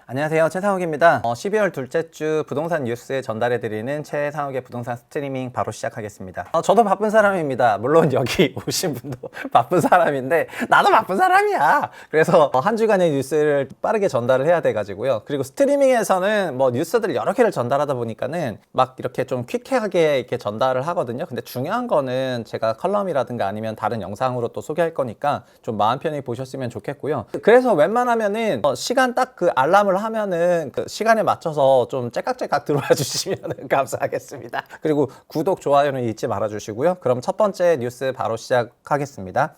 안녕하세요, 최상욱입니다. 12월 둘째 주 부동산 뉴스 전달해드리는 최상욱의 부동산 스트리밍 바로 시작하겠습니다. 저도 바쁜 사람입니다. 물론 여기 오신 분도 바쁜 사람인데 나도 바쁜 사람이야. 그래서 한 주간의 뉴스를 빠르게 전달을 해야 돼가지고요. 그리고 스트리밍에서는 뭐 뉴스들 여러 개를 전달하다 보니까는 막 이렇게 좀 퀵하게 이렇게 전달을 하거든요. 근데 중요한 거는 제가 컬럼이라든가 아니면 다른 영상으로 또 소개할 거니까 좀 마음 편히 보셨으면 좋겠고요. 그래서 웬만하면은 시간 딱 그 알람을 하면은 그 시간에 맞춰서 좀 째깍째깍 들어와 주시면 감사하겠습니다. 그리고 구독, 좋아요는 잊지 말아 주시고요. 그럼 첫 번째 뉴스 바로 시작하겠습니다.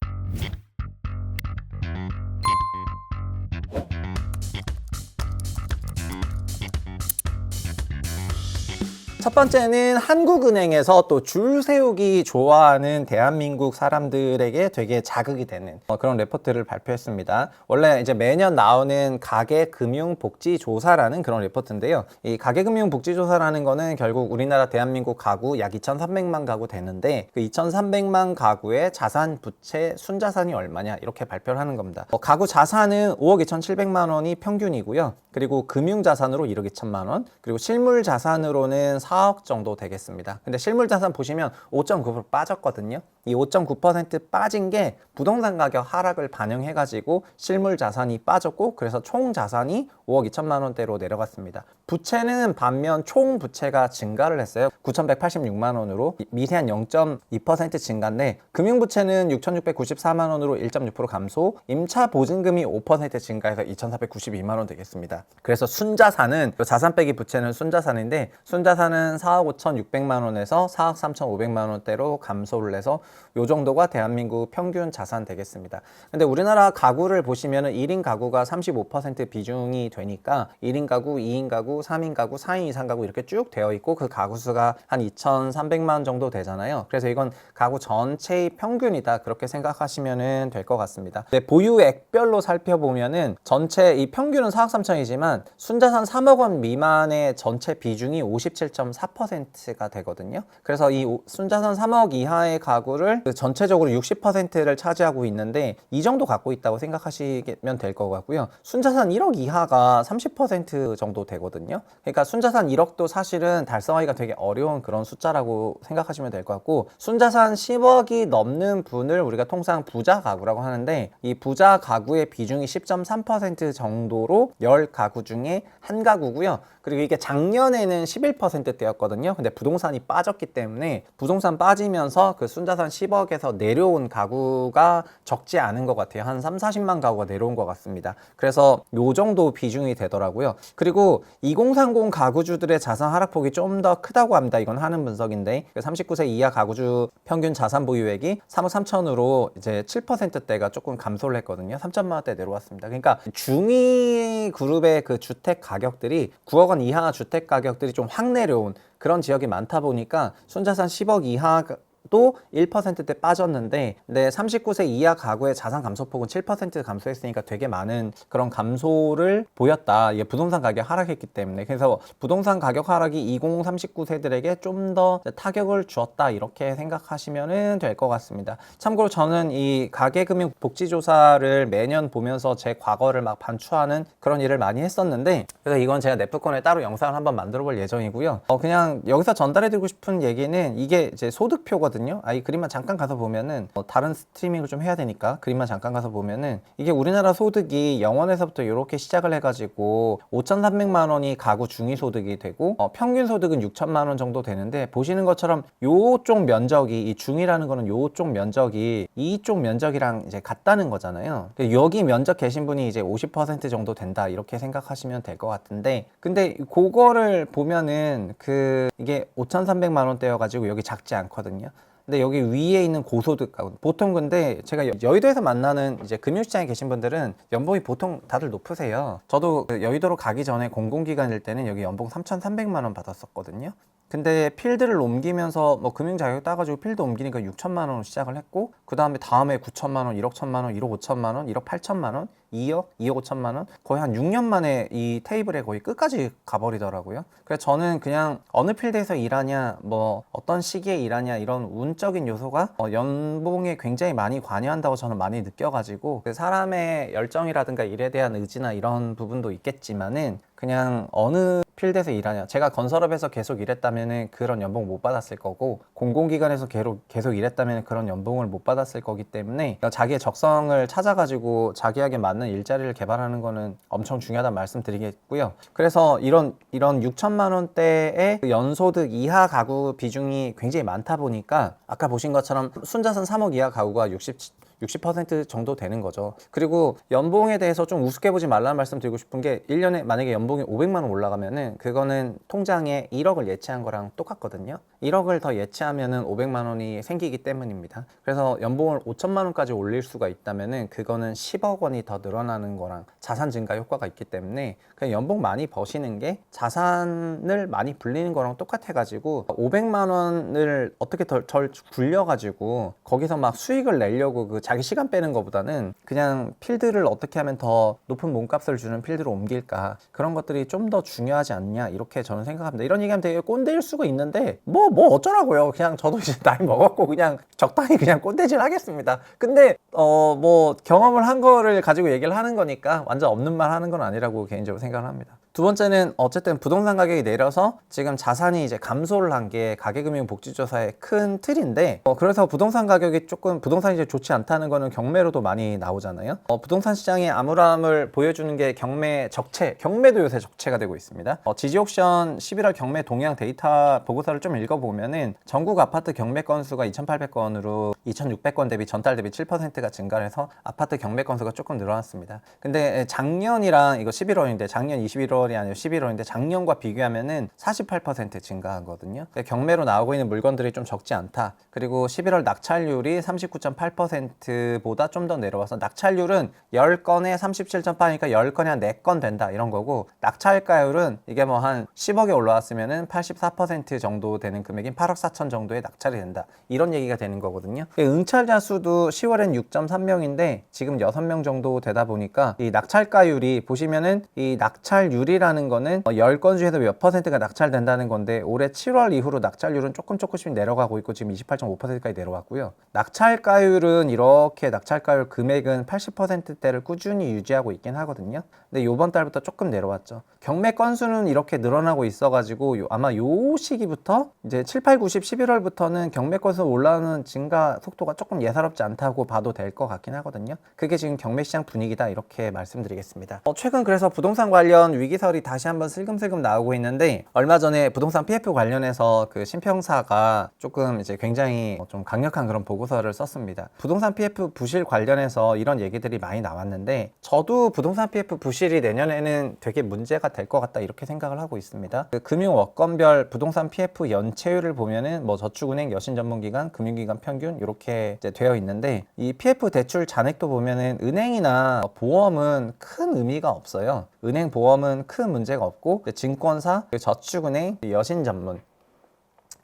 첫 번째는 한국은행에서 또 줄 세우기 좋아하는 대한민국 사람들에게 되게 자극이 되는 그런 레포트를 발표했습니다. 원래 이제 매년 나오는 가계금융복지조사라는 그런 레포트인데요. 이 가계금융복지조사라는 거는 결국 우리나라 대한민국 가구 약 2,300만 가구 되는데 그 2,300만 가구의 자산, 부채, 순자산이 얼마냐 이렇게 발표를 하는 겁니다. 가구 자산은 5억 2,700만 원이 평균이고요. 그리고 금융자산으로 1억 2천만 원, 그리고 실물자산으로는 4억 정도 되겠습니다. 근데 실물자산 보시면 5.9% 빠졌거든요. 이 5.9% 빠진 게 부동산 가격 하락을 반영해가지고 실물자산이 빠졌고, 그래서 총 자산이 5억 2천만 원대로 내려갔습니다. 부채는 반면 총 부채가 증가를 했어요. 9,186만 원으로 미세한 0.2% 증가인데, 금융부채는 6,694만 원으로 1.6% 감소, 임차보증금이 5% 증가해서 2,492만 원 되겠습니다. 그래서 순자산은, 자산 빼기 부채는 순자산인데, 순자산은 4억 5,600만 원에서 4억 3,500만 원대로 감소를 해서 요 정도가 대한민국 평균 자산 되겠습니다. 근데 우리나라 가구를 보시면은 1인 가구가 35% 비중이 되니까 1인 가구, 2인 가구, 3인 가구, 4인 이상 가구 이렇게 쭉 되어 있고, 그 가구 수가 한 2,300만 정도 되잖아요. 그래서 이건 가구 전체의 평균이다, 그렇게 생각하시면 될 것 같습니다. 근데 보유액별로 살펴보면은 전체 이 평균은 4억 3천이지만 순자산 3억 원 미만의 전체 비중이 57.4%가 되거든요. 그래서 이 순자산 3억 이하의 가구를 전체적으로 60%를 차지하고 있는데, 이 정도 갖고 있다고 생각하시면 될 것 같고요. 순자산 1억 이하가 30% 정도 되거든요. 그러니까 순자산 1억도 사실은 달성하기가 되게 어려운 그런 숫자라고 생각하시면 될 것 같고, 순자산 10억이 넘는 분을 우리가 통상 부자 가구라고 하는데, 이 부자 가구의 비중이 10.3% 정도로 10가구 중에 한 가구고요. 그리고 이게 작년에는 11%대였거든요. 근데 부동산이 빠졌기 때문에 부동산 빠지면서 그 순자산 10억에서 내려온 가구가 적지 않은 것 같아요. 한 3, 40만 가구가 내려온 것 같습니다. 그래서 요 정도 비중이 되더라고요. 그리고 2030 가구주들의 자산 하락폭이 좀 더 크다고 합니다. 이건 하는 분석인데, 39세 이하 가구주 평균 자산 보유액이 3억 3천으로 이제 7%대가 조금 감소를 했거든요. 3천만 원대 내려왔습니다. 그러니까 중위 그룹의 그 주택 가격들이 9억 원 이하 주택 가격들이 좀 확 내려온 그런 지역이 많다 보니까 순자산 10억 이하도 1%대 빠졌는데, 근데 39세 이하 가구의 자산 감소폭은 7% 감소했으니까 되게 많은 그런 감소를 보였다. 이게 부동산 가격 하락했기 때문에. 그래서 부동산 가격 하락이 2039세들에게 좀 더 타격을 주었다, 이렇게 생각하시면 될 것 같습니다. 참고로 저는 이 가계금융 복지조사를 매년 보면서 제 과거를 막 반추하는 그런 일을 많이 했었는데, 그래서 이건 제가 네프콘에 따로 영상을 한번 만들어 볼 예정이고요. 그냥 여기서 전달해드리고 싶은 얘기는, 이게 이제 소득표거든요. 이 그림만 잠깐 가서 보면은 다른 스트리밍을 좀 해야 되니까 그림만 잠깐 가서 보면은, 이게 우리나라 소득이 0원에서부터 이렇게 시작을 해가지고 5,300만 원이 가구 중위소득이 되고, 평균 소득은 6천만 원 정도 되는데, 보시는 것처럼 요쪽 면적이, 이 중이라는 거는 요쪽 면적이 이쪽 면적이랑 이제 같다는 거잖아요. 여기 면적 계신 분이 이제 50% 정도 된다, 이렇게 생각하시면 될 것 같은데, 근데 그거를 보면은 이게 5,300만 원대여가지고 여기 작지 않거든요. 근데 여기 위에 있는 고소득 가구, 보통 근데 제가 여의도에서 만나는 이제 금융시장에 계신 분들은 연봉이 보통 다들 높으세요. 저도 여의도로 가기 전에 공공기관일 때는 여기 연봉 3,300만 원 받았었거든요. 근데 필드를 옮기면서 뭐 금융 자격 따가지고 필드 옮기니까 6천만 원으로 시작을 했고 그 다음에 9천만 원, 1억 1천만 원, 1억 5천만 원, 1억 8천만 원, 2억, 2억 5천만 원 거의 한 6년 만에 이 테이블에 거의 끝까지 가버리더라고요. 그래서 저는 그냥 어느 필드에서 일하냐, 뭐 어떤 시기에 일하냐 이런 운적인 요소가 연봉에 굉장히 많이 관여한다고 저는 많이 느껴가지고 그 사람의 열정이라든가 일에 대한 의지나 이런 부분도 있겠지만은 그냥 어느 필드에서 일하냐, 제가 건설업에서 계속 일했다면 그런 연봉 못 받았을 거고 공공기관에서 계속 일했다면 그런 연봉을 못 받았을 거기 때문에 자기의 적성을 찾아가지고 자기에게 맞는 일자리를 개발하는 거는 엄청 중요하다는 말씀 드리겠고요. 그래서 이런 6천만 원대의 연소득 이하 가구 비중이 굉장히 많다 보니까 아까 보신 것처럼 순자산 3억 이하 가구가 60% 정도 되는 거죠. 그리고 연봉에 대해서 좀 우습게 보지 말라는 말씀 드리고 싶은 게 1년에 만약에 연봉이 500만 원 올라가면은 그거는 통장에 1억을 예치한 거랑 똑같거든요. 1억을 더 예치하면은 500만 원이 생기기 때문입니다. 그래서 연봉을 5천만 원까지 올릴 수가 있다면은 그거는 10억 원이 더 늘어나는 거랑 자산 증가 효과가 있기 때문에 그냥 연봉 많이 버시는 게 자산을 많이 불리는 거랑 똑같아 가지고 500만 원을 어떻게 덜 굴려 가지고 거기서 막 수익을 내려고 그 자기 시간 빼는 것보다는 그냥 필드를 어떻게 하면 더 높은 몸값을 주는 필드로 옮길까, 그런 것들이 좀 더 중요하지 않냐 이렇게 저는 생각합니다. 이런 얘기하면 되게 꼰대일 수가 있는데 뭐 어쩌라고요. 그냥 저도 이제 나이 먹었고 그냥 적당히 그냥 꼰대질 하겠습니다. 근데 뭐 경험을 한 거를 가지고 얘기를 하는 거니까 완전 없는 말 하는 건 아니라고 개인적으로 생각을 합니다. 두 번째는 어쨌든 부동산 가격이 내려서 지금 자산이 이제 감소를 한 게 가계금융복지조사의 큰 틀인데 그래서 부동산 가격이 조금 부동산이 이제 좋지 않다는 거는 경매로도 많이 나오잖아요. 부동산 시장의 암울함을 보여주는 게 경매 적체, 경매도 요새 적체가 되고 있습니다. 지지옥션 11월 경매 동향 데이터 보고서를 좀 읽어보면은 전국 아파트 경매 건수가 2,800건으로 2,600건 대비 전달 대비 7%가 증가를 해서 아파트 경매 건수가 조금 늘어났습니다. 근데 작년이랑 이거 11월인데 작년 21월이 아니고 11월인데 작년과 비교하면은 48% 증가하거든요. 경매로 나오고 있는 물건들이 좀 적지 않다. 그리고 11월 낙찰률이 39.8%보다 좀 더 내려와서 낙찰률은 10건에 37.8이니까 10건에 한 4건 된다 이런 거고, 낙찰가율은 이게 뭐 한 10억에 올라왔으면은 84% 정도 되는 금액인 8억 4천 정도의 낙찰이 된다 이런 얘기가 되는 거거든요. 응찰자 수도 10월엔 6.3명인데 지금 6명 정도 되다 보니까 이 낙찰가율이 보시면은 이 낙찰률이라는 거는 10건 중에서 몇 퍼센트가 낙찰된다는 건데 올해 7월 이후로 낙찰률은 조금씩 내려가고 있고 지금 28.5%까지 내려왔고요. 낙찰가율은 이렇게 낙찰가율 금액은 80%대를 꾸준히 유지하고 있긴 하거든요. 근데 이번 달부터 조금 내려왔죠. 경매 건수는 이렇게 늘어나고 있어가지고 아마 요 시기부터 이제 7, 8, 9, 10, 11월부터는 경매 건수 올라오는 증가 속도가 조금 예사롭지 않다고 봐도 될 것 같긴 하거든요. 그게 지금 경매 시장 분위기다 이렇게 말씀드리겠습니다. 최근 그래서 부동산 관련 위기설이 다시 한번 슬금슬금 나오고 있는데 얼마 전에 부동산 PF 관련해서 그 신평사가 조금 이제 굉장히 좀 강력한 그런 보고서를 썼습니다. 부동산 PF 부실 관련해서 이런 얘기들이 많이 나왔는데 저도 부동산 PF 부실이 내년에는 되게 문제가 될 것 같다 이렇게 생각을 하고 있습니다. 그 금융워건별 부동산 PF 연체율을 보면은 뭐 저축은행, 여신전문기관, 금융기관 평균 이렇게 이제 되어 있는데 이 PF 대출 잔액도 보면은 은행이나 보험은 큰 의미가 없어요. 은행 보험은 큰 문제가 없고 증권사, 저축은행, 여신전문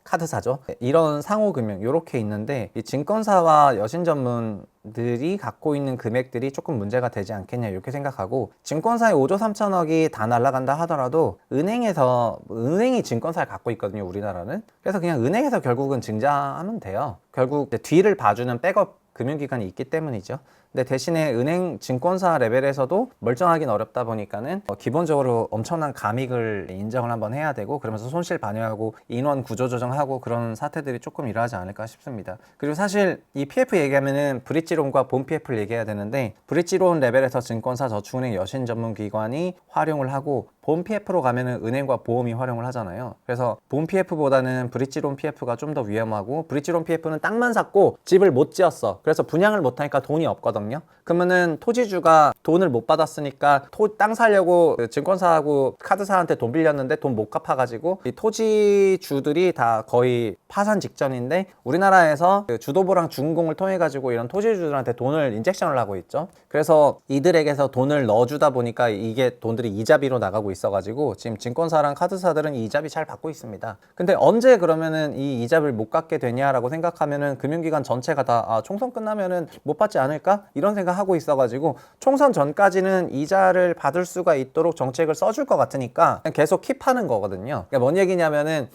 카드사죠. 이런 상호금융 이렇게 있는데 이 증권사와 여신전문들이 갖고 있는 금액들이 조금 문제가 되지 않겠냐 이렇게 생각하고, 증권사의 5조 3천억이 다 날아간다 하더라도 은행이 증권사를 갖고 있거든요 우리나라는. 그래서 그냥 은행에서 결국은 증자하면 돼요. 결국 뒤를 봐주는 백업 금융기관이 있기 때문이죠. 근데 대신에 은행 증권사 레벨에서도 멀쩡하긴 어렵다 보니까는 기본적으로 엄청난 감익을 인정을 한번 해야 되고 그러면서 손실 반영하고 인원 구조 조정하고 그런 사태들이 조금 일어나지 않을까 싶습니다. 그리고 사실 이 PF 얘기하면은 브릿지론과 본 PF를 얘기해야 되는데 브릿지론 레벨에서 증권사, 저축은행, 여신 전문 기관이 활용을 하고 본 PF로 가면은 은행과 보험이 활용을 하잖아요. 그래서 본 PF보다는 브릿지론 PF가 좀 더 위험하고, 브릿지론 PF는 땅만 샀고 집을 못 지었어. 그래서 분양을 못 하니까 돈이 없거든요. 그러면은 토지주가 돈을 못 받았으니까 땅 사려고 그 증권사하고 카드사한테 돈 빌렸는데 돈 못 갚아가지고 이 토지주들이 다 거의 파산 직전인데, 우리나라에서 그 주도부랑 준공을 통해 가지고 이런 토지주들한테 돈을 인젝션을 하고 있죠. 그래서 이들에게서 돈을 넣어주다 보니까 이게 돈들이 이자비로 나가고 있어가지고 지금 증권사랑 카드사들은 이 이자비 잘 받고 있습니다. 근데 언제 그러면은 이 이자비를 못 갚게 되냐라고 생각하면은 금융기관 전체가 다 총선 끝나면은 못 받지 않을까 이런 생각하고 있어가지고 총선 전까지는 이자를 받을 수가 있도록 정책을 써줄 것 같으니까 그냥 계속 킵하는 거거든요. 그러니까 뭔 얘기냐면은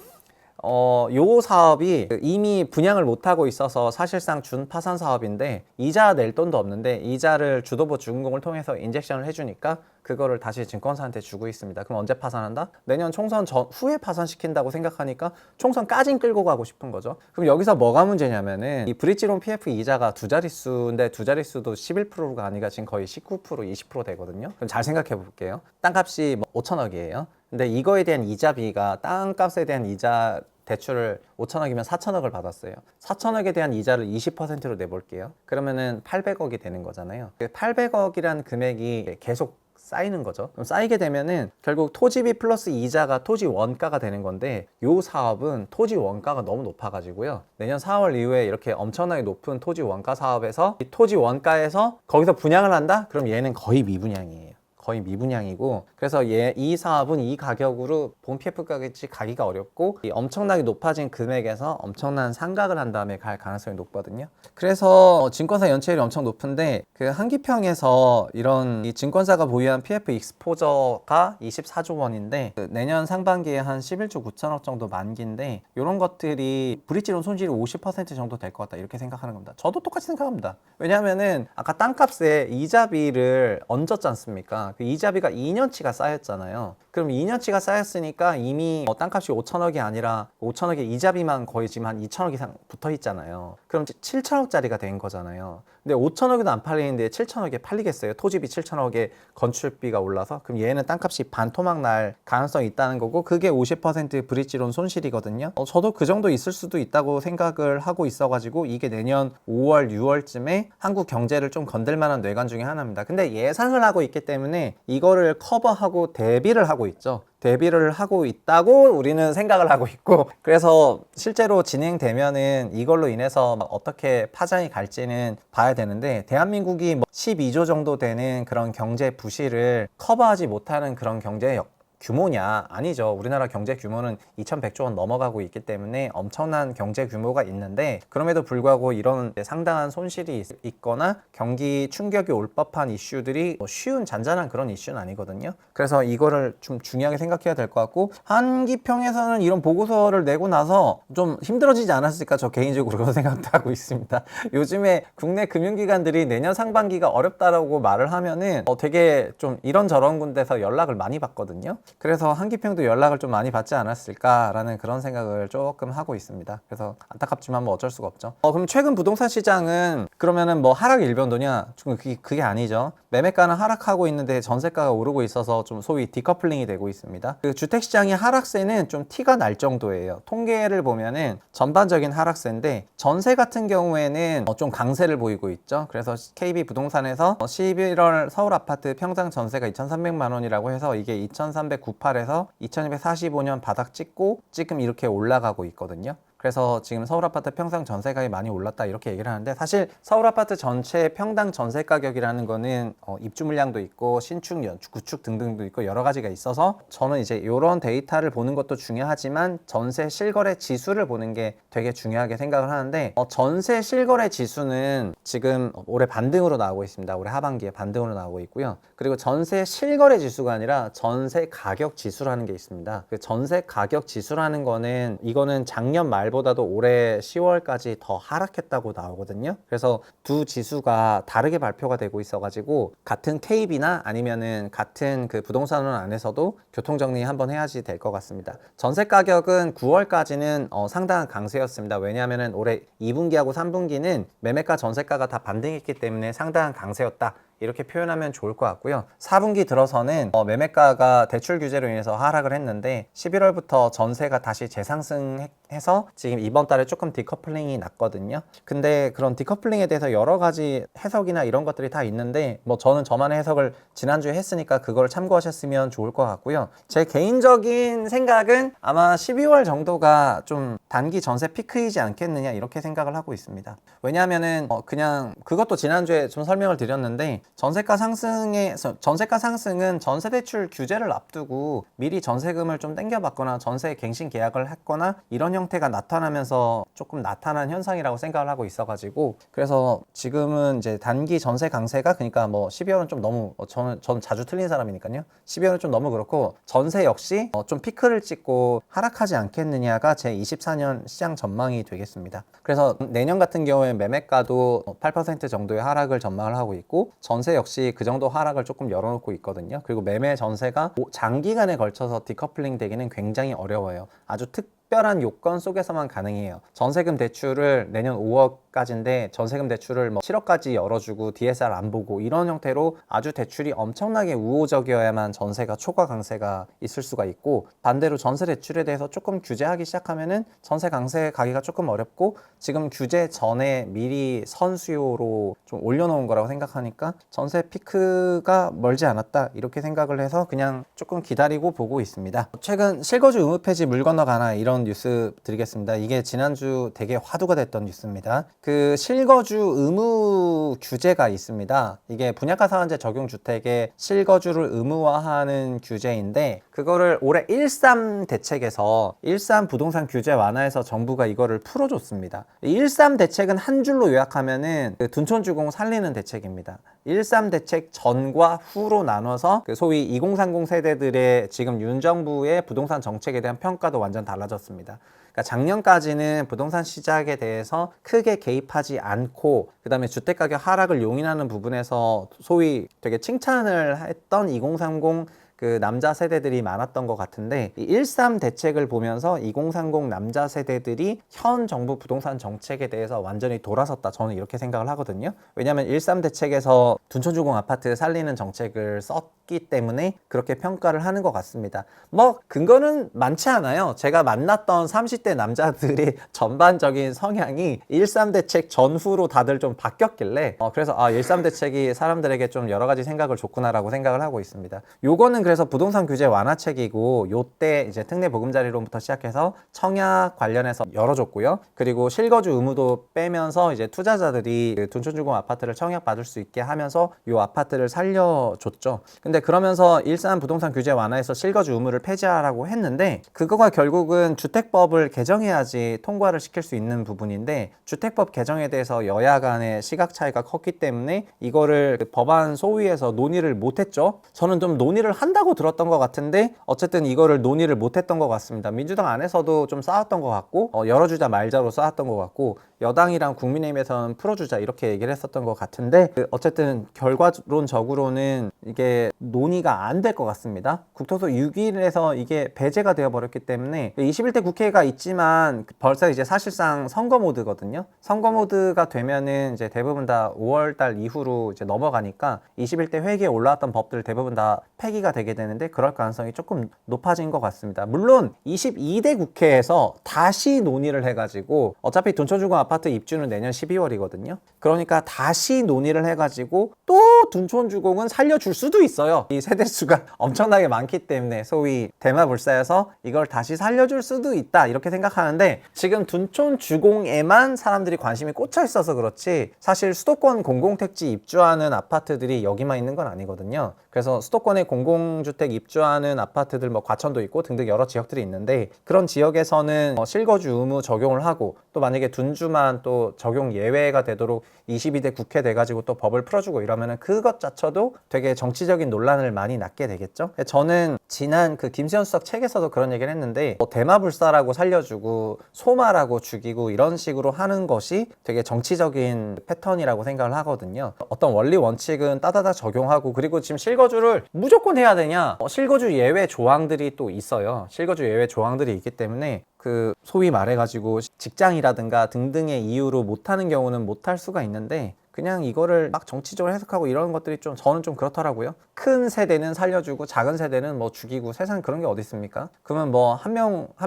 요 사업이 이미 분양을 못하고 있어서 사실상 준파산 사업인데 이자 낼 돈도 없는데 이자를 주도부 준공을 통해서 인젝션을 해주니까 그거를 다시 증권사한테 주고 있습니다. 그럼 언제 파산한다? 내년 총선 후에 파산시킨다고 생각하니까 총선까진 끌고 가고 싶은 거죠. 그럼 여기서 뭐가 문제냐면은 이 브릿지론 PF 이자가 두 자릿수인데 두 자릿수도 11%가 아니라 지금 거의 19%, 20% 되거든요. 그럼 잘 생각해 볼게요. 땅값이 5천억이에요. 근데 이거에 대한 이자비가 땅값에 대한 이자 대출을 5천억이면 4천억을 받았어요. 4천억에 대한 이자를 20%로 내볼게요. 그러면은 800억이 되는 거잖아요. 800억이란 금액이 계속 쌓이는 거죠. 그럼 쌓이게 되면은 결국 토지비 플러스 이자가 토지 원가가 되는 건데, 요 사업은 토지 원가가 너무 높아가지고요. 내년 4월 이후에 이렇게 엄청나게 높은 토지 원가 사업에서 이 토지 원가에서 거기서 분양을 한다? 그럼 얘는 거의 미분양이에요. 거의 미분양이고, 그래서 이 사업은 이 가격으로 본 PF 가격이 가기가 어렵고 이 엄청나게 높아진 금액에서 엄청난 상각을 한 다음에 갈 가능성이 높거든요. 그래서 증권사 연체율이 엄청 높은데 그 한기평에서 이런 이 증권사가 보유한 PF 익스포저가 24조 원인데 그 내년 상반기에 한 11조 9천억 정도 만기인데 이런 것들이 브릿지론 손실이 50% 정도 될 것 같다 이렇게 생각하는 겁니다. 저도 똑같이 생각합니다. 왜냐하면은 아까 땅값에 이자비를 얹었지 않습니까? 그 이자비가 2년치가 쌓였잖아요. 그럼 2년치가 쌓였으니까 이미 땅값이 5천억이 아니라 5천억의 이자비만 거의 지금 한 2천억 이상 붙어 있잖아요. 그럼 7천억짜리가 된 거잖아요. 근데 5천억에도 안 팔리는데 7천억에 팔리겠어요? 토지비 7천억에 건축비가 올라서? 그럼 얘는 땅값이 반토막 날 가능성이 있다는 거고, 그게 50% 브릿지론 손실이거든요. 저도 그 정도 있을 수도 있다고 생각을 하고 있어가지고 이게 내년 5월, 6월쯤에 한국 경제를 좀 건들 만한 뇌관 중에 하나입니다. 근데 예상을 하고 있기 때문에 이거를 커버하고 대비를 하고 있죠. 대비를 하고 있다고 우리는 생각을 하고 있고, 그래서 실제로 진행되면은 이걸로 인해서 어떻게 파장이 갈지는 봐야 되는데, 대한민국이 12조 정도 되는 그런 경제 부실을 커버하지 못하는 그런 경제 규모냐? 아니죠. 우리나라 경제 규모는 2100조 원 넘어가고 있기 때문에 엄청난 경제 규모가 있는데, 그럼에도 불구하고 이런 상당한 손실이 있거나 경기 충격이 올 법한 이슈들이 쉬운 잔잔한 그런 이슈는 아니거든요. 그래서 이거를 좀 중요하게 생각해야 될 것 같고, 한기평에서는 이런 보고서를 내고 나서 좀 힘들어지지 않았을까, 저 개인적으로 그런 생각도 하고 있습니다. 요즘에 국내 금융기관들이 내년 상반기가 어렵다라고 말을 하면은 되게 좀 이런저런 군데서 연락을 많이 받거든요. 그래서 한기평도 연락을 좀 많이 받지 않았을까라는 그런 생각을 조금 하고 있습니다. 그래서 안타깝지만 뭐 어쩔 수가 없죠. 그럼 최근 부동산 시장은 그러면은 뭐 하락 일변도냐? 그게 아니죠. 매매가는 하락하고 있는데 전세가가 오르고 있어서 좀 소위 디커플링이 되고 있습니다. 그 주택시장의 하락세는 좀 티가 날 정도예요. 통계를 보면은 전반적인 하락세인데, 전세 같은 경우에는 좀 강세를 보이고 있죠. 그래서 KB부동산에서 11월 서울 아파트 평당 전세가 2,300만 원이라고 해서 이게 2,398에서 2,245년 바닥 찍고 지금 이렇게 올라가고 있거든요. 그래서 지금 서울 아파트 평당 전세가격이 많이 올랐다 이렇게 얘기를 하는데, 사실 서울 아파트 전체 평당 전세 가격이라는 거는 입주 물량도 있고 신축, 구축 등등도 있고 여러 가지가 있어서, 저는 이제 이런 데이터를 보는 것도 중요하지만 전세 실거래 지수를 보는 게 되게 중요하게 생각을 하는데, 전세 실거래 지수는 지금 올해 반등으로 나오고 있습니다. 올해 하반기에 반등으로 나오고 있고요. 그리고 전세 실거래 지수가 아니라 전세 가격 지수라는 게 있습니다. 그 전세 가격 지수라는 거는 이거는 작년 말보다도 올해 10월까지 더 하락했다고 나오거든요. 그래서 두 지수가 다르게 발표가 되고 있어가지고 같은 KB나 아니면은 같은 그 부동산원 안에서도 교통정리 한번 해야지 될 것 같습니다. 전세 가격은 9월까지는 상당한 강세였습니다. 왜냐하면은 올해 2분기하고 3분기는 매매가 전세가가 다 반등했기 때문에 상당한 강세였다 이렇게 표현하면 좋을 것 같고요. 4분기 들어서는 매매가가 대출 규제로 인해서 하락을 했는데 11월부터 전세가 다시 재상승해서 지금 이번 달에 조금 디커플링이 났거든요. 근데 그런 디커플링에 대해서 여러 가지 해석이나 이런 것들이 다 있는데 뭐 저는 저만의 해석을 지난주에 했으니까 그걸 참고하셨으면 좋을 것 같고요. 제 개인적인 생각은 아마 12월 정도가 좀 단기 전세 피크이지 않겠느냐 이렇게 생각을 하고 있습니다. 왜냐하면은 그냥 그것도 지난주에 좀 설명을 드렸는데 전세가 상승은 전세대출 규제를 앞두고 미리 전세금을 좀 땡겨받거나 전세 갱신 계약을 했거나 이런 형태가 나타나면서 조금 나타난 현상이라고 생각을 하고 있어가지고 그래서 지금은 이제 단기 전세 강세가 그러니까 뭐 12월은 좀 너무 저는 자주 틀린 사람이니까요. 12월은 좀 너무 그렇고 전세 역시 좀 피크를 찍고 하락하지 않겠느냐가 제 24년 시장 전망이 되겠습니다. 그래서 내년 같은 경우에 매매가도 8% 정도의 하락을 전망을 하고 있고 전세 역시 그 정도 하락을 조금 열어놓고 있거든요. 그리고 매매 전세가 장기간에 걸쳐서 디커플링 되기는 굉장히 어려워요. 아주 특별한 요건 속에서만 가능해요. 전세금 대출을 내년 5억까지인데 전세금 대출을 뭐 7억까지 열어주고 DSR 안 보고 이런 형태로 아주 대출이 엄청나게 우호적이어야만 전세가 초과 강세가 있을 수가 있고 반대로 전세 대출에 대해서 조금 규제하기 시작하면은 전세 강세 가기가 조금 어렵고 지금 규제 전에 미리 선수요로 좀 올려놓은 거라고 생각하니까 전세 피크가 멀지 않았다 이렇게 생각을 해서 그냥 조금 기다리고 보고 있습니다. 최근 실거주 의무 폐지 물 건너가나 이런 뉴스 드리겠습니다. 이게 지난주 되게 화두가 됐던 뉴스입니다. 그 실거주 의무 규제가 있습니다. 이게 분양가 상한제 적용 주택에 실거주를 의무화하는 규제인데 그거를 올해 13 대책에서 13 부동산 규제 완화해서 정부가 이거를 풀어줬습니다. 13 대책은 한 줄로 요약하면은 그 둔촌주공 살리는 대책입니다. 13 대책 전과 후로 나눠서 그 소위 2030 세대들의 지금 윤 정부의 부동산 정책에 대한 평가도 완전 달라졌습니다. 그러니까 작년까지는 부동산 시장에 대해서 크게 개입하지 않고 그 다음에 주택가격 하락을 용인하는 부분에서 소위 되게 칭찬을 했던 2030 그 남자 세대들이 많았던 것 같은데 이 13 대책을 보면서 2030 남자 세대들이 현 정부 부동산 정책에 대해서 완전히 돌아섰다. 저는 이렇게 생각을 하거든요. 왜냐하면 13 대책에서 둔촌주공 아파트 살리는 정책을 썼기 때문에 그렇게 평가를 하는 것 같습니다. 뭐 근거는 많지 않아요. 제가 만났던 30대 남자들의 전반적인 성향이 13 대책 전후로 다들 좀 바뀌었길래 그래서 13 대책이 사람들에게 좀 여러 가지 생각을 줬구나라고 생각을 하고 있습니다. 요거는 그래서 부동산 규제 완화책이고 요때 이제 특례 보금자리론부터 시작해서 청약 관련해서 열어줬고요. 그리고 실거주 의무도 빼면서 이제 투자자들이 그 둔촌주공 아파트를 청약 받을 수 있게 하면서 요 아파트를 살려줬죠. 근데 그러면서 일산 부동산 규제 완화해서 실거주 의무를 폐지하라고 했는데 그거가 결국은 주택법을 개정해야지 통과를 시킬 수 있는 부분인데 주택법 개정에 대해서 여야 간의 시각 차이가 컸기 때문에 이거를 법안 소위에서 논의를 못했죠. 저는 좀 논의를 한다고 들었던 것 같은데 어쨌든 이거를 논의를 못했던 것 같습니다. 민주당 안에서도 좀 싸웠던 것 같고 열어주자 말자로 싸웠던 것 같고 여당이랑 국민의힘에서는 풀어주자 이렇게 얘기를 했었던 것 같은데 어쨌든 결과론적으로는 이게 논의가 안 될 것 같습니다. 국토소 6일에서 이게 배제가 되어버렸기 때문에 21대 국회가 있지만 벌써 이제 사실상 선거 모드거든요. 선거 모드가 되면은 이제 대부분 다 5월달 이후로 이제 넘어가니까 21대 회기에 올라왔던 법들 대부분 다 폐기가 되게 되는데 그럴 가능성이 조금 높아진 것 같습니다. 물론 22대 국회에서 다시 논의를 해가지고 어차피 둔촌주공 아파트 입주는 내년 12월이거든요. 그러니까 다시 논의를 해가지고 또 둔촌주공은 살려줄 수도 있어요. 이 세대수가 엄청나게 많기 때문에 소위 대마불사여서 이걸 다시 살려줄 수도 있다 이렇게 생각하는데 지금 둔촌주공에만 사람들이 관심이 꽂혀 있어서 그렇지 사실 수도권 공공택지 입주하는 아파트들이 여기만 있는 건 아니거든요. 그래서 수도권에 공공주택 입주하는 아파트들 뭐 과천도 있고 등등 여러 지역들이 있는데 그런 지역에서는 실거주 의무 적용을 하고 또 만약에 둔주만 또 적용 예외가 되도록 22대 국회 돼가지고 또 법을 풀어주고 이러면은 그것 자체도 되게 정치적인 논란을 많이 낳게 되겠죠. 저는 지난 그 김수현 수석 책에서도 그런 얘기를 했는데 대마불사라고 살려주고 소마라고 죽이고 이런 식으로 하는 것이 되게 정치적인 패턴이라고 생각을 하거든요. 어떤 원리 원칙은 따다닥 적용하고 그리고 지금 실거주를 무조건 해야 되냐 실거주 예외 조항들이 또 있어요. 실거주 예외 조항들이 있기 때문에 그 소위 말해가지고 직장이라든가 등등의 이유로 못하는 경우는 못할 수가 있는데 그냥 이거를 막 정치적으로 해석하고 이런 것들이 좀 저는 좀 그렇더라고요. 큰 세대는 살려주고 작은 세대는 뭐 죽이고 세상 그런 게 어디 있습니까? 그러면 뭐 한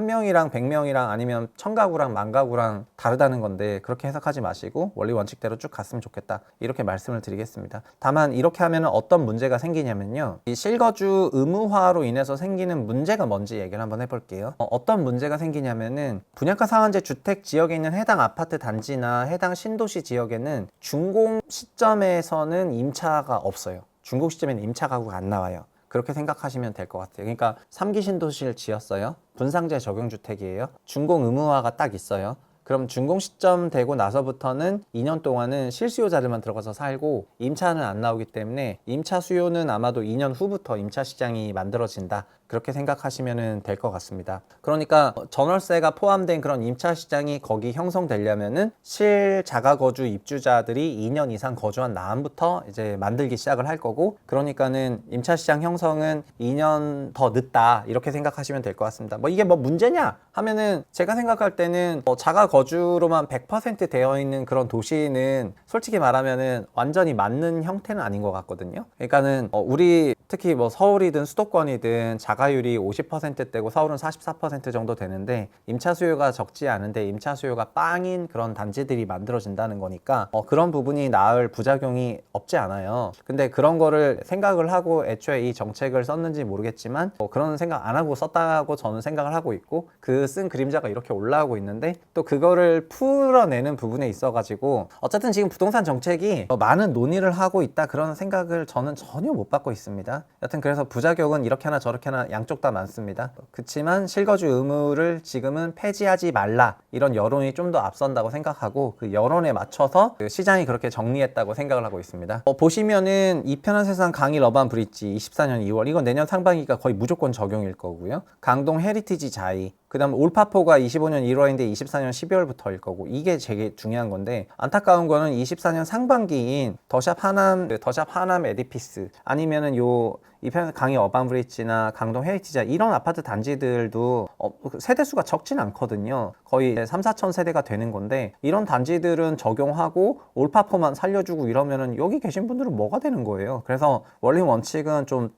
명이랑 100명이랑 아니면 1000가구랑 10,000가구랑 다르다는 건데 그렇게 해석하지 마시고 원리 원칙대로 쭉 갔으면 좋겠다. 이렇게 말씀을 드리겠습니다. 다만 이렇게 하면 어떤 문제가 생기냐면요. 이 실거주 의무화로 인해서 생기는 문제가 뭔지 얘기를 한번 해볼게요. 어떤 문제가 생기냐면은 분양가 상한제 주택 지역에 있는 해당 아파트 단지나 해당 신도시 지역에는 준공 시점에서는 임차가 없어요. 준공 시점에는 임차 가구가 안 나와요. 그렇게 생각하시면 될 것 같아요. 그러니까 3기 신도시를 지었어요. 분상제 적용주택이에요. 준공 의무화가 딱 있어요. 그럼 준공 시점 되고 나서부터는 2년 동안은 실수요자들만 들어가서 살고 임차는 안 나오기 때문에 임차 수요는 아마도 2년 후부터 임차 시장이 만들어진다. 그렇게 생각하시면 될 것 같습니다. 그러니까 전월세가 포함된 그런 임차 시장이 거기 형성되려면은 실자가거주 입주자들이 2년 이상 거주한 다음부터 이제 만들기 시작을 할 거고, 그러니까는 임차 시장 형성은 2년 더 늦다 이렇게 생각하시면 될 것 같습니다. 뭐 이게 뭐 문제냐 하면은 제가 생각할 때는 자가 거주로만 100% 되어 있는 그런 도시는 솔직히 말하면은 완전히 맞는 형태는 아닌 것 같거든요. 그러니까는 우리 특히 뭐 서울이든 수도권이든 자가율이 50%대고 서울은 44% 정도 되는데 임차 수요가 적지 않은데 임차 수요가 빵인 그런 단지들이 만들어진다는 거니까 그런 부분이 나을 부작용이 없지 않아요. 근데 그런 거를 생각을 하고 애초에 이 정책을 썼는지 모르겠지만 그런 생각 안 하고 썼다고 저는 생각을 하고 있고, 그 쓴 그림자가 이렇게 올라오고 있는데 또 그거를 풀어내는 부분에 있어가지고 어쨌든 지금 부동산 정책이 많은 논의를 하고 있다 그런 생각을 저는 전혀 못 받고 있습니다. 여튼 그래서 부작용은 이렇게 하나 저렇게 하나 양쪽 다 많습니다. 그렇지만 실거주 의무를 지금은 폐지하지 말라 이런 여론이 좀 더 앞선다고 생각하고 그 여론에 맞춰서 그 시장이 그렇게 정리했다고 생각을 하고 있습니다. 보시면은 이 편한 세상 강일 어반 브릿지 24년 2월 이건 내년 상반기가 거의 무조건 적용일 거고요. 강동 헤리티지 자이, 그 다음 올파포가 25년 1월인데 24년 12월부터일 거고, 이게 되게 중요한 건데 안타까운 거는 24년 상반기인 더샵 하남 에디피스 아니면은 이편 강의 어반 브릿지나 강동 헤리티지 이런 아파트 단지들도 세대수가 적진 않거든요. 거의 3-4천 세대가 되는 건데 이런 단지들은 적용하고 올파포만 살려주고 이러면은 여기 계신 분들은 뭐가 되는 거예요. 그래서 원리 원칙은 좀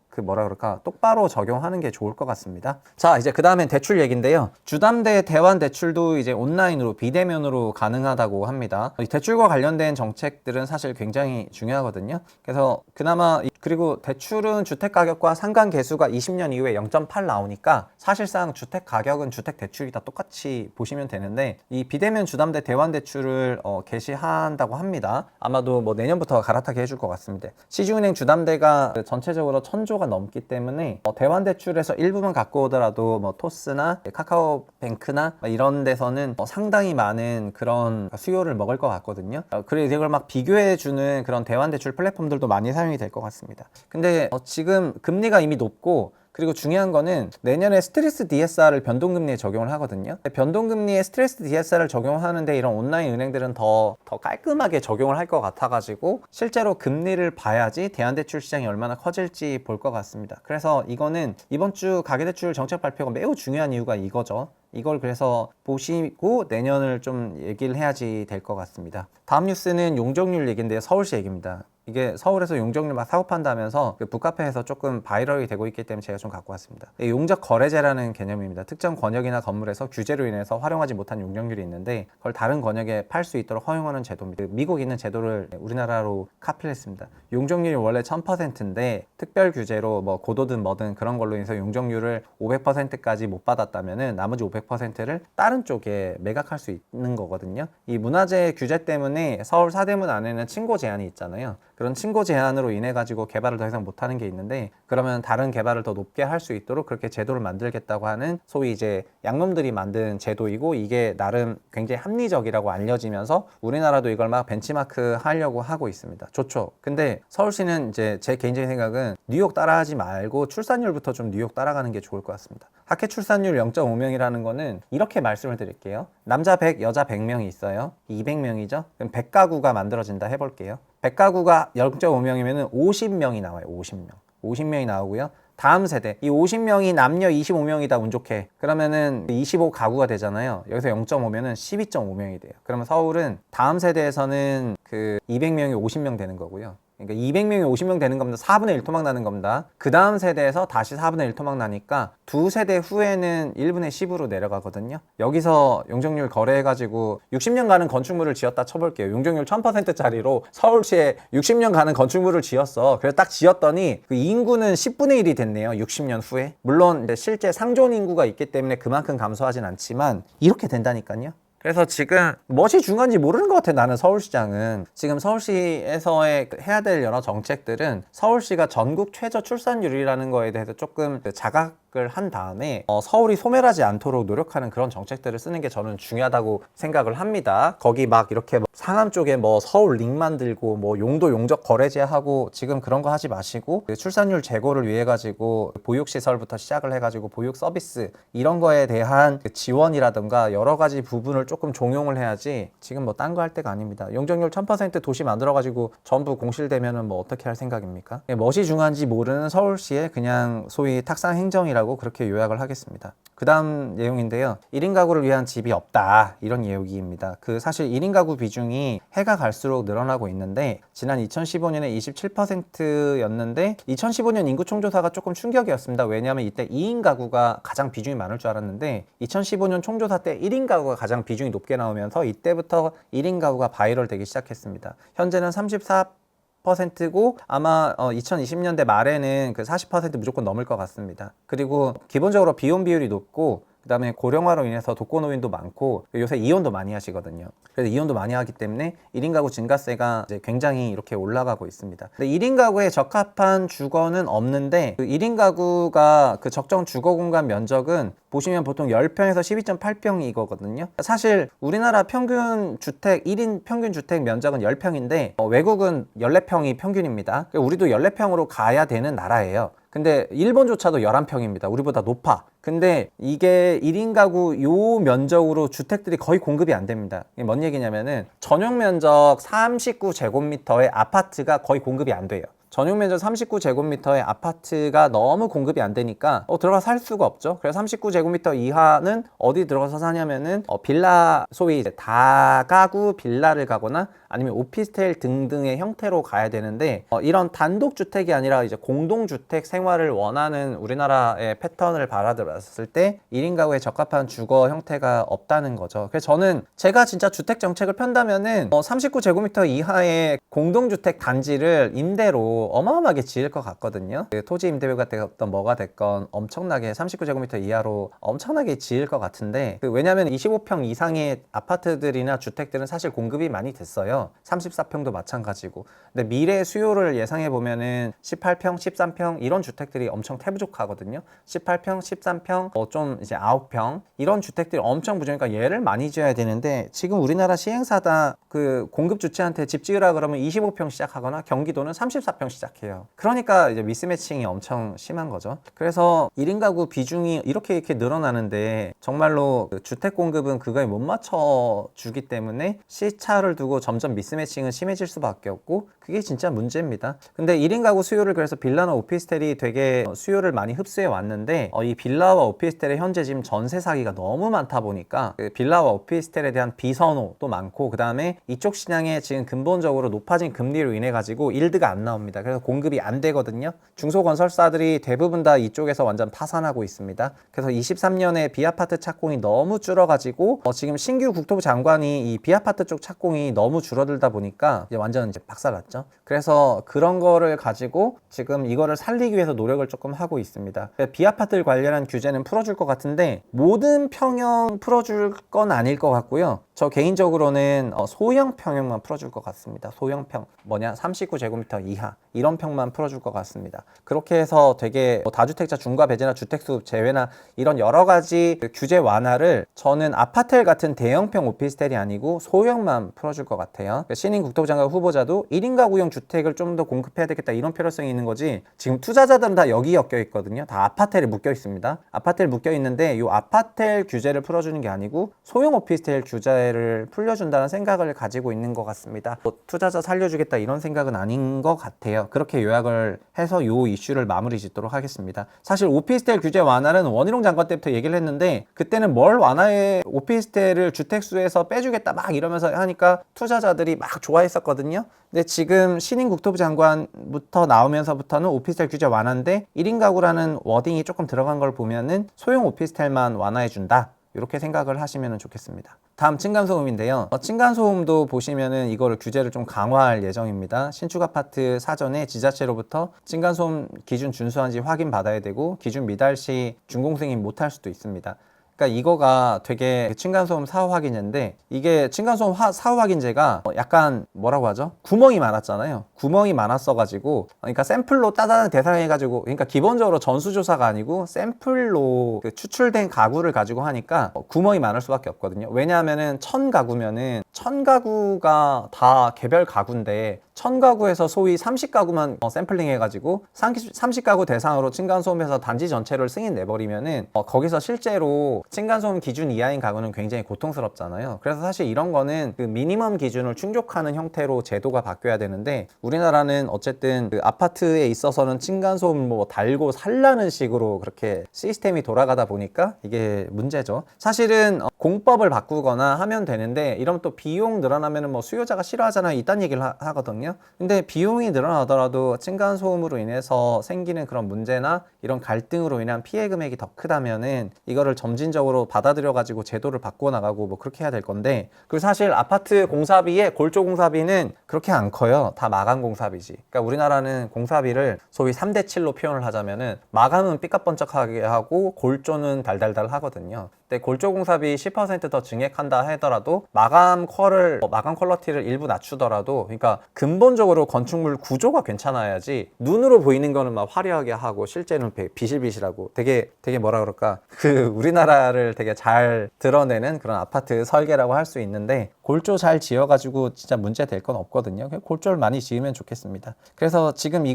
똑바로 적용하는 게 좋을 것 같습니다. 자, 이제 그 다음엔 대출 얘기인데요. 주담대 대환 대출도 이제 온라인으로 비대면으로 가능하다고 합니다. 이 대출과 관련된 정책들은 사실 굉장히 중요하거든요. 그래서 그나마 그리고 대출은 주택 가격과 상간 계수가 20년 이후에 0.8 나오니까 사실상 주택 가격은 주택 대출이 다 똑같이 보시면 되는데 이 비대면 주담대 대환 대출을 개시한다고 합니다. 아마도 뭐 내년부터 갈아타게 해줄 것 같습니다. 시중은행 주담대가 전체적으로 1,000조가 넘기 때문에 대환 대출에서 일부만 갖고 오더라도 뭐 토스나 카카오뱅크나 이런 데서는 상당히 많은 그런 수요를 먹을 것 같거든요. 그래서 이걸 막 비교해주는 그런 대환 대출 플랫폼들도 많이 사용이 될 것 같습니다. 근데 지금 금리가 이미 높고, 그리고 중요한 거는 내년에 스트레스 DSR을 변동금리에 적용을 하거든요. 변동금리에 스트레스 DSR을 적용하는데 이런 온라인 은행들은 더 깔끔하게 적용을 할 것 같아가지고 실제로 금리를 봐야지 대안대출 시장이 얼마나 커질지 볼 것 같습니다. 그래서 이거는 이번 주 가계대출 정책 발표가 매우 중요한 이유가 이거죠. 이걸 그래서 보시고 내년을 좀 얘기를 해야지 될 것 같습니다. 다음 뉴스는 용적률 얘기인데요. 서울시 얘기입니다. 이게 서울에서 용적률 막 사고 판다면서 그 북카페에서 조금 바이럴이 되고 있기 때문에 제가 좀 갖고 왔습니다. 용적 거래제라는 개념입니다. 특정 권역이나 건물에서 규제로 인해서 활용하지 못한 용적률이 있는데 그걸 다른 권역에 팔 수 있도록 허용하는 제도입니다. 미국에 있는 제도를 우리나라로 카피를 했습니다. 용적률이 원래 1000%인데 특별 규제로 뭐 고도든 뭐든 그런 걸로 인해서 용적률을 500%까지 못 받았다면은 나머지 500%를 다른 쪽에 매각할 수 있는 거거든요. 이 문화재 규제 때문에 서울 사대문 안에는 층고 제한이 있잖아요. 그런 층고 제한으로 인해 가지고 개발을 더 이상 못하는 게 있는데, 그러면 다른 개발을 더 높게 할 수 있도록 그렇게 제도를 만들겠다고 하는 소위 이제 양놈들이 만든 제도이고, 이게 나름 굉장히 합리적이라고 알려지면서 우리나라도 이걸 막 벤치마크 하려고 하고 있습니다. 좋죠. 근데 서울시는 이제 제 개인적인 생각은 뉴욕 따라하지 말고 출산율부터 좀 뉴욕 따라가는 게 좋을 것 같습니다. 학회 출산율 0.5명이라는 거는 이렇게 말씀을 드릴게요. 남자 100, 여자 100명이 있어요. 200명이죠. 그럼 100가구가 만들어진다 해볼게요. 100가구가 0.5명이면 50명이 나와요. 50명. 50명이 나오고요. 다음 세대 이 50명이 남녀 25명이다 운 좋게 그러면은 25가구가 되잖아요. 여기서 0.5면은 12.5명이 돼요. 그러면 서울은 다음 세대에서는 그 200명이 50명 되는 거고요. 그러니까 200명이 50명 되는 겁니다. 4분의 1 토막 나는 겁니다. 그 다음 세대에서 다시 4분의 1 토막 나니까 두 세대 후에는 1분의 10으로 내려가거든요. 여기서 용적률 거래해가지고 60년 가는 건축물을 지었다 쳐볼게요. 용적률 1000%짜리로 서울시에 60년 가는 건축물을 지었어. 그래서 딱 지었더니 그 인구는 10분의 1이 됐네요. 60년 후에. 물론 이제 실제 상존 인구가 있기 때문에 그만큼 감소하진 않지만 이렇게 된다니까요. 그래서 지금 무엇이 중요한지 모르는 것 같아. 나는 서울시장은 지금 서울시에서의 해야 될 여러 정책들은 서울시가 전국 최저 출산율이라는 거에 대해서 조금 자각을 한 다음에 서울이 소멸하지 않도록 노력하는 그런 정책들을 쓰는 게 저는 중요하다고 생각을 합니다. 거기 막 이렇게 상암 쪽에 뭐 서울 링 만들고 뭐 용도 용적 거래제하고 지금 그런 거 하지 마시고 출산율 제고를 위해 가지고 보육시설부터 시작을 해가지고 보육 서비스 이런 거에 대한 지원이라든가 여러 가지 부분을 조금 종용을 해야지 지금 뭐 딴 거 할 때가 아닙니다. 용적률 1000% 도시 만들어가지고 전부 공실되면은 뭐 어떻게 할 생각입니까? 무엇이 중요한지 모르는 서울시의 그냥 소위 탁상 행정이라고 그렇게 요약을 하겠습니다. 그 다음 내용인데요. 1인 가구를 위한 집이 없다. 이런 얘기입니다. 사실 1인 가구 비중이 해가 갈수록 늘어나고 있는데 지난 2015년에 27%였는데 2015년 인구 총조사가 조금 충격이었습니다. 왜냐하면 이때 2인 가구가 가장 비중이 많을 줄 알았는데 2015년 총조사 때 1인 가구가 가장 비중이 높게 나오면서 이때부터 1인 가구가 바이럴 되기 시작했습니다. 현재는 34%고 아마 2020년대 말에는 그 40% 무조건 넘을 것 같습니다. 그리고 기본적으로 비혼 비율이 높고 그 다음에 고령화로 인해서 독거노인도 많고 요새 이혼도 많이 하시거든요. 그래서 이혼도 많이 하기 때문에 1인 가구 증가세가 이제 굉장히 이렇게 올라가고 있습니다. 근데 1인 가구에 적합한 주거는 없는데 그 1인 가구가 그 적정 주거 공간 면적은 보시면 보통 10평에서 12.8평이 이거거든요. 사실 우리나라 평균 주택 1인 평균 주택 면적은 10평인데 외국은 14평이 평균입니다. 우리도 14평으로 가야 되는 나라예요. 근데 일본조차도 11평입니다. 우리보다 높아. 근데 이게 1인 가구 요 면적으로 주택들이 거의 공급이 안 됩니다. 이게 뭔 얘기냐면은 전용 면적 39제곱미터의 아파트가 거의 공급이 안 돼요. 전용 면적 39제곱미터의 아파트가 너무 공급이 안 되니까 들어가 살 수가 없죠. 그래서 39제곱미터 이하는 어디 들어가서 사냐면은 빌라, 소위 이제 다가구 빌라를 가거나 아니면 오피스텔 등등의 형태로 가야 되는데 이런 단독주택이 아니라 이제 공동주택 생활을 원하는 우리나라의 패턴을 바라봤을 때 1인 가구에 적합한 주거 형태가 없다는 거죠. 그래서 저는 제가 진짜 주택 정책을 편다면은 39제곱미터 이하의 공동주택 단지를 임대로 어마어마하게 지을 것 같거든요. 토지 임대료가 됐건 뭐가 됐건 엄청나게 39제곱미터 이하로 엄청나게 지을 것 같은데 왜냐하면 25평 이상의 아파트들이나 주택들은 사실 공급이 많이 됐어요. 34평도 마찬가지고. 근데 미래 수요를 예상해 보면은 18평, 13평 이런 주택들이 엄청 태부족하거든요. 18평, 13평, 좀 이제 9평 이런 주택들이 엄청 부족하니까 얘를 많이 지어야 되는데 지금 우리나라 시행사다 그 공급 주체한테 집 지으라 그러면 25평 시작하거나 경기도는 34평 시작해요. 그러니까 이제 미스매칭이 엄청 심한 거죠. 그래서 1인 가구 비중이 이렇게 늘어나는데 정말로 그 주택 공급은 그거에 못 맞춰 주기 때문에 시차를 두고 점점 미스매칭은 심해질 수밖에 없고 그게 진짜 문제입니다. 근데 1인 가구 수요를 그래서 빌라나 오피스텔이 되게 수요를 많이 흡수해 왔는데 이 빌라와 오피스텔의 현재 지금 전세 사기가 너무 많다 보니까 그 빌라와 오피스텔에 대한 비선호도 많고 그 다음에 이쪽 시장에 지금 근본적으로 높아진 금리로 인해 가지고 일드가 안 나옵니다. 그래서 공급이 안 되거든요. 중소건설사들이 대부분 다 이쪽에서 완전 파산하고 있습니다. 그래서 23년에 비아파트 착공이 너무 줄어가지고 지금 신규 국토부 장관이 이 비아파트 쪽 착공이 너무 줄어들다 보니까 이제 완전 이제 박살났죠. 그래서 그런 거를 가지고 지금 이거를 살리기 위해서 노력을 조금 하고 있습니다. 비아파트 관련한 규제는 풀어줄 것 같은데 모든 평형 풀어줄 건 아닐 것 같고요. 저 개인적으로는 소형 평형만 풀어줄 것 같습니다. 소형평 39제곱미터 이하 이런 평만 풀어줄 것 같습니다. 그렇게 해서 되게 다주택자 중과 배제나 주택수 제외나 이런 여러 가지 규제 완화를 저는 아파텔 같은 대형평 오피스텔이 아니고 소형만 풀어줄 것 같아요. 신임 국토부 장관 후보자도 1인 가구용 주택을 좀 더 공급해야 되겠다 이런 필요성이 있는 거지. 지금 투자자들은 다 여기 엮여 있거든요. 다 아파텔에 묶여 있습니다. 아파텔 묶여 있는데 이 아파텔 규제를 풀어주는 게 아니고 소형 오피스텔 규제를 규제를 풀려준다는 생각을 가지고 있는 것 같습니다. 뭐 투자자 살려주겠다 이런 생각은 아닌 것 같아요. 그렇게 요약을 해서 요 이슈를 마무리 짓도록 하겠습니다. 사실 오피스텔 규제 완화는 원희룡 장관 때부터 얘기를 했는데 그때는 뭘 완화해 오피스텔을 주택수에서 빼주겠다 막 이러면서 하니까 투자자들이 막 좋아했었거든요. 근데 지금 신임 국토부 장관부터 나오면서부터는 오피스텔 규제 완화인데 1인 가구라는 워딩이 조금 들어간 걸 보면은 소형 오피스텔만 완화해준다. 이렇게 생각을 하시면 좋겠습니다. 다음 층간소음인데요. 층간소음도 보시면은 이거를 규제를 좀 강화할 예정입니다. 신축 아파트 사전에 지자체로부터 층간소음 기준 준수한지 확인받아야 되고 기준 미달 시 준공승인 못할 수도 있습니다. 그러니까 이거가 되게 층간소음 사후 확인제인데 이게 층간소음 사후 확인제가 약간 뭐라고 하죠? 구멍이 많았잖아요. 구멍이 많았어가지고 그러니까 샘플로 따다는 대상해가지고 그러니까 기본적으로 전수조사가 아니고 샘플로 그 추출된 가구를 가지고 하니까 구멍이 많을 수밖에 없거든요. 왜냐하면은 1000가구면은 1000가구가 다 개별 가구인데 1000가구에서 소위 30가구만 샘플링 해가지고 30가구 대상으로 층간소음에서 단지 전체를 승인 내버리면은 거기서 실제로 층간소음 기준 이하인 가구는 굉장히 고통스럽잖아요. 그래서 사실 이런 거는 그 미니멈 기준을 충족하는 형태로 제도가 바뀌어야 되는데 우리나라는 어쨌든 그 아파트에 있어서는 층간소음 뭐 달고 살라는 식으로 그렇게 시스템이 돌아가다 보니까 이게 문제죠. 사실은 공법을 바꾸거나 하면 되는데 이러면 또 비용 늘어나면은 뭐 수요자가 싫어하잖아요. 이딴 얘기를 하거든요. 근데 비용이 늘어나더라도 층간소음으로 인해서 생기는 그런 문제나 이런 갈등으로 인한 피해 금액이 더 크다면은 이거를 점진적으로 받아들여 가지고 제도를 바꿔 나가고 뭐 그렇게 해야 될 건데 그리고 사실 아파트 공사비에 골조 공사비는 그렇게 안 커요. 다 마감 공사비지. 그러니까 우리나라는 공사비를 소위 3대 7로 표현을 하자면은 마감은 삐까번쩍하게 하고 골조는 달달달 하거든요. 근데 골조 공사비 10% 더 증액한다 하더라도 마감 퀄러티를 일부 낮추더라도 그러니까 근본적으로 건축물 구조가 괜찮아야지 눈으로 보이는 거는 막 화려하게 하고 실제는 비실비실하고 되게 뭐라 그럴까 그 우리나라를 되게 잘 드러내는 그런 아파트 설계라고 할 수 있는데 골조 잘 지어가지고 진짜 문제 될 건 없거든요. 골조를 많이 지으면 좋겠습니다. 그래서 지금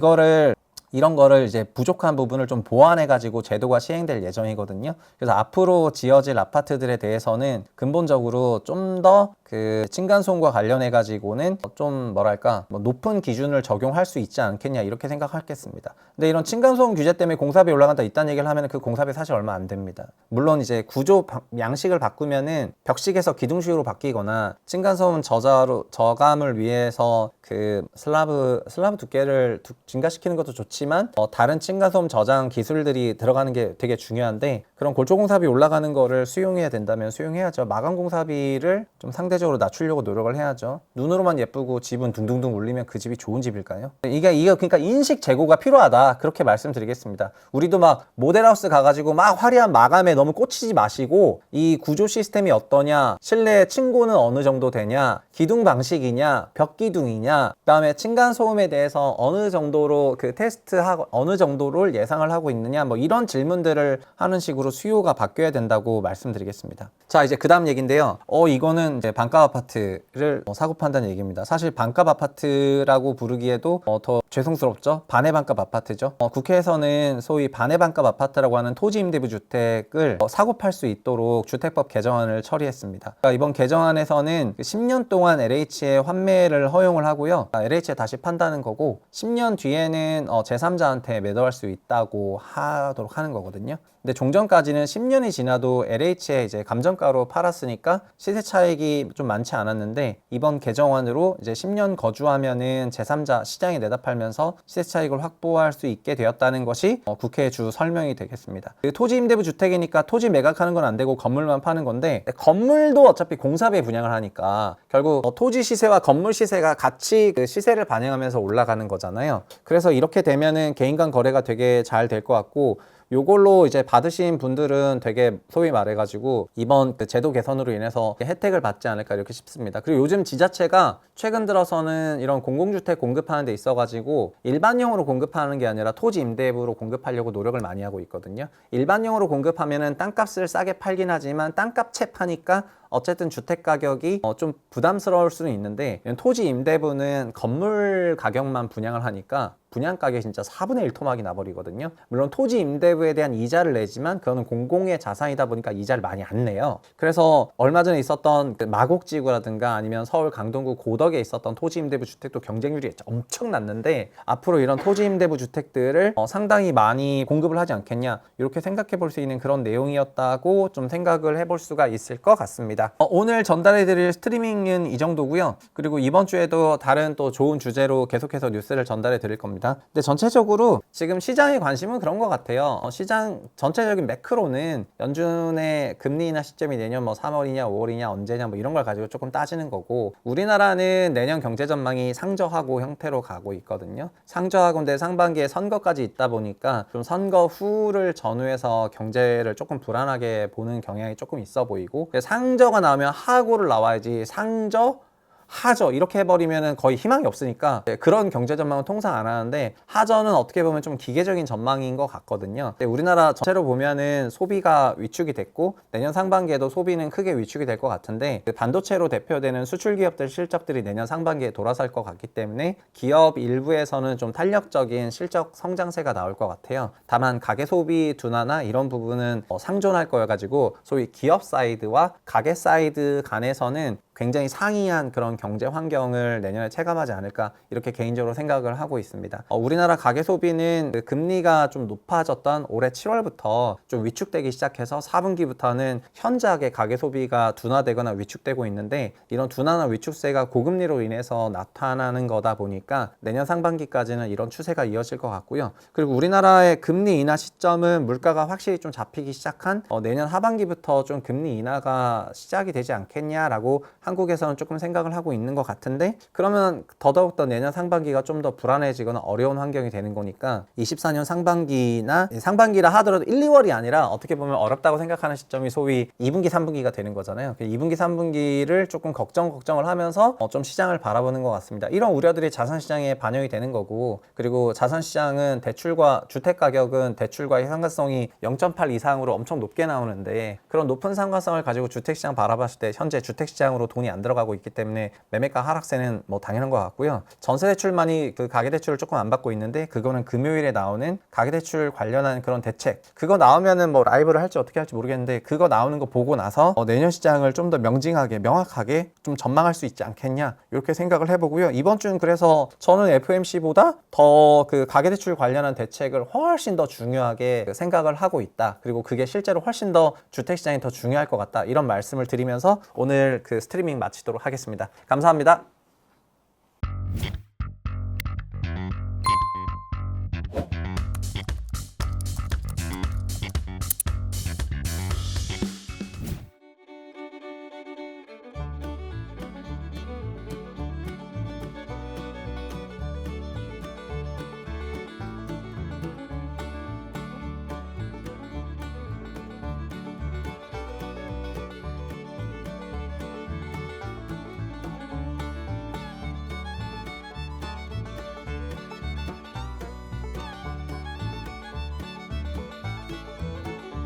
이런 거를 이제 부족한 부분을 좀 보완해가지고 제도가 시행될 예정이거든요. 그래서 앞으로 지어질 아파트들에 대해서는 근본적으로 좀 더 그 층간소음과 관련해가지고는 좀 뭐랄까 뭐 높은 기준을 적용할 수 있지 않겠냐 이렇게 생각하겠습니다. 근데 이런 층간소음 규제 때문에 공사비 올라간다 이딴 얘기를 하면 그 공사비 사실 얼마 안 됩니다. 물론 이제 구조 양식을 바꾸면은 벽식에서 기둥식으로 바뀌거나 층간소음 저감을 위해서 그 슬라브 두께를 증가시키는 것도 좋지만 다른 층간소음 저장 기술들이 들어가는 게 되게 중요한데 그런 골조공사비 올라가는 거를 수용해야 된다면 수용해야죠. 마감공사비를 좀 상대적으로 낮추려고 노력을 해야죠. 눈으로만 예쁘고 집은 둥둥둥 울리면 그 집이 좋은 집일까요? 이게 그러니까 인식 제고가 필요하다 그렇게 말씀드리겠습니다. 우리도 막 모델하우스 가가지고 막 화려한 마감에 너무 꽂히지 마시고 이 구조 시스템이 어떠냐, 실내 층고는 어느 정도 되냐, 기둥 방식이냐, 벽 기둥이냐, 그다음에 층간 소음에 대해서 어느 정도로 그 테스트하고 어느 정도를 예상을 하고 있느냐, 뭐 이런 질문들을 하는 식으로 수요가 바뀌어야 된다고 말씀드리겠습니다. 자, 이제 그다음 얘기인데요. 이거는 이제 반값 아파트를 사고 판다는 얘기입니다. 사실 반값 아파트라고 부르기에도 더 죄송스럽죠. 반의 반값 아파트죠. 국회에서는 소위 반의 반값 아파트라고 하는 토지 임대부 주택을 사고 팔 수 있도록 주택법 개정안을 처리했습니다. 그러니까 이번 개정안에서는 10년 동안 LH에 환매를 허용을 하고요. LH에 다시 판다는 거고 10년 뒤에는 제3자한테 매도할 수 있다고 하도록 하는 거거든요. 근데 종전까지는 10년이 지나도 LH에 이제 감정가로 팔았으니까 시세 차익이 좀 많지 않았는데 이번 개정안으로 이제 10년 거주하면은 제3자 시장에 내다 팔면서 시세 차익을 확보할 수 있게 되었다는 것이 국회 주 설명이 되겠습니다. 토지 임대부 주택이니까 토지 매각하는 건 안 되고 건물만 파는 건데 건물도 어차피 공사비에 분양을 하니까 결국 토지 시세와 건물 시세가 같이 그 시세를 반영하면서 올라가는 거잖아요. 그래서 이렇게 되면은 개인 간 거래가 되게 잘 될 것 같고 요걸로 이제 받으신 분들은 되게 소위 말해가지고 이번 그 제도 개선으로 인해서 혜택을 받지 않을까 이렇게 싶습니다. 그리고 요즘 지자체가 최근 들어서는 이런 공공주택 공급하는 데 있어가지고 일반용으로 공급하는 게 아니라 토지 임대부로 공급하려고 노력을 많이 하고 있거든요. 일반용으로 공급하면은 땅값을 싸게 팔긴 하지만 땅값 채 파니까 어쨌든 주택 가격이 좀 부담스러울 수는 있는데 토지 임대부는 건물 가격만 분양을 하니까 분양가격이 진짜 4분의 1 토막이 나버리거든요. 물론 토지 임대부에 대한 이자를 내지만 그거는 공공의 자산이다 보니까 이자를 많이 안 내요. 그래서 얼마 전에 있었던 그 마곡지구라든가 아니면 서울 강동구 고덕에 있었던 토지 임대부 주택도 경쟁률이 엄청 났는데 앞으로 이런 토지 임대부 주택들을 상당히 많이 공급을 하지 않겠냐 이렇게 생각해 볼 수 있는 그런 내용이었다고 좀 생각을 해볼 수가 있을 것 같습니다. 오늘 전달해 드릴 스트리밍은 이 정도고요. 그리고 이번 주에도 다른 또 좋은 주제로 계속해서 뉴스를 전달해 드릴 겁니다. 근데 전체적으로 지금 시장의 관심은 그런 것 같아요. 시장 전체적인 매크로는 연준의 금리 인하 시점이 내년 뭐 3월이냐 5월이냐 언제냐 뭐 이런 걸 가지고 조금 따지는 거고, 우리나라는 내년 경제 전망이 상저하고 형태로 가고 있거든요. 상저하고인데 상반기에 선거까지 있다 보니까 좀 선거 후를 전후해서 경제를 조금 불안하게 보는 경향이 조금 있어 보이고, 상저가 나오면 하고를 나와야지 상저 하저 이렇게 해버리면 거의 희망이 없으니까 그런 경제 전망은 통상 안 하는데, 하저는 어떻게 보면 좀 기계적인 전망인 것 같거든요. 근데 우리나라 전체로 보면은 소비가 위축이 됐고 내년 상반기에도 소비는 크게 위축이 될 것 같은데, 반도체로 대표되는 수출 기업들 실적들이 내년 상반기에 돌아설 것 같기 때문에 기업 일부에서는 좀 탄력적인 실적 성장세가 나올 것 같아요. 다만 가계 소비 둔화나 이런 부분은 상존할 거여가지고 소위 기업 사이드와 가계 사이드 간에서는 굉장히 상이한 그런 경제 환경을 내년에 체감하지 않을까 이렇게 개인적으로 생각을 하고 있습니다. 우리나라 가계 소비는 그 금리가 좀 높아졌던 올해 7월부터 좀 위축되기 시작해서 4분기부터는 현저하게 가계 소비가 둔화되거나 위축되고 있는데, 이런 둔화나 위축세가 고금리로 인해서 나타나는 거다 보니까 내년 상반기까지는 이런 추세가 이어질 것 같고요. 그리고 우리나라의 금리 인하 시점은 물가가 확실히 좀 잡히기 시작한 내년 하반기부터 좀 금리 인하가 시작이 되지 않겠냐라고 한국에서는 조금 생각을 하고 있는 것 같은데, 그러면 더더욱 더 내년 상반기가 좀 더 불안해지거나 어려운 환경이 되는 거니까 24년 상반기나 상반기라 하더라도 1, 2월이 아니라 어떻게 보면 어렵다고 생각하는 시점이 소위 2분기, 3분기가 되는 거잖아요. 2분기, 3분기를 조금 걱정을 하면서 좀 시장을 바라보는 것 같습니다. 이런 우려들이 자산시장에 반영이 되는 거고, 그리고 자산시장은 대출과 주택가격은 대출과의 상관성이 0.8 이상으로 엄청 높게 나오는데, 그런 높은 상관성을 가지고 주택시장 바라봤을 때 현재 주택시장으로 돈이 안 들어가고 있기 때문에 매매가 하락세는 뭐 당연한 것 같고요. 전세대출만이 그 가계대출을 조금 안 받고 있는데, 그거는 금요일에 나오는 가계대출 관련한 그런 대책, 그거 나오면은 뭐 라이브를 할지 어떻게 할지 모르겠는데, 그거 나오는 거 보고 나서 내년 시장을 좀 더 명징하게 명확하게 좀 전망할 수 있지 않겠냐 이렇게 생각을 해보고요. 이번 주는 그래서 저는 FOMC보다 더 그 가계대출 관련한 대책을 훨씬 더 중요하게 생각을 하고 있다. 그리고 그게 실제로 훨씬 더 주택시장이 더 중요할 것 같다. 이런 말씀을 드리면서 오늘 그 스트리밍 마치도록 하겠습니다. 감사합니다.